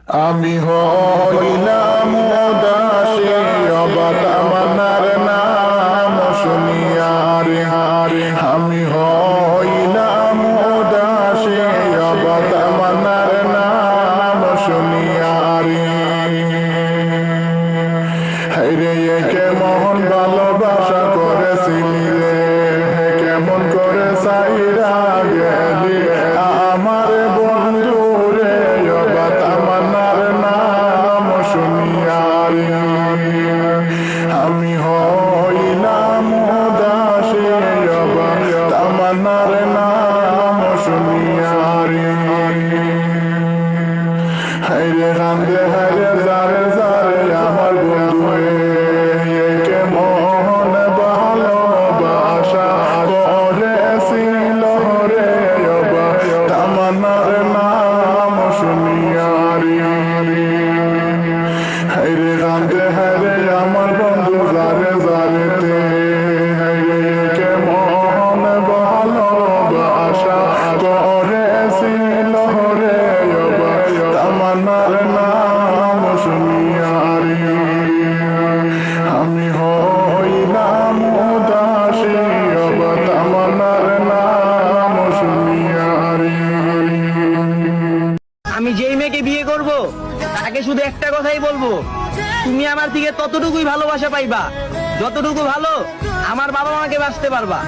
আমি হইলাম উদাসী অবতামনার নাম শুনিয়া রে হারে। আমি হইলাম উদাসী অবতামনার নাম শুনিয়া রে। হায়রে কেমন ভালোবাসা করেছিলি রে, কেমন করে সাইরা গেলি আমার বন্ধু রে অবতামনার নাম শুনিয়া রে। আমি হইলাম উদাসী অবতামনার নাম শুনিয়া রে। হায়রে কান্দে হায়রে যারে যারে আমার বন্ধু কেমন ভালোবাসা করেছিল রে অবতামনার নাম শুনিয়া রে। হায়রে কান্দে হায়রে আমার বন্ধু যারে যারেতে কেমন ভালোবাসা করেছিল রে অবতামনার নাম শুনিয়া রে। আমি হইলাম উদাসী অবতামনার নাম শুনিয়া রে। আমি যেই মেয়েকে বিয়ে করব তাকে শুধু একটা কথাই বলবো, তুমি আমার থেকে ততটুকুই ভালোবাসা পাইবা যতটুকু ভালো আমার বাবা মাকে বাঁচতে পারবা।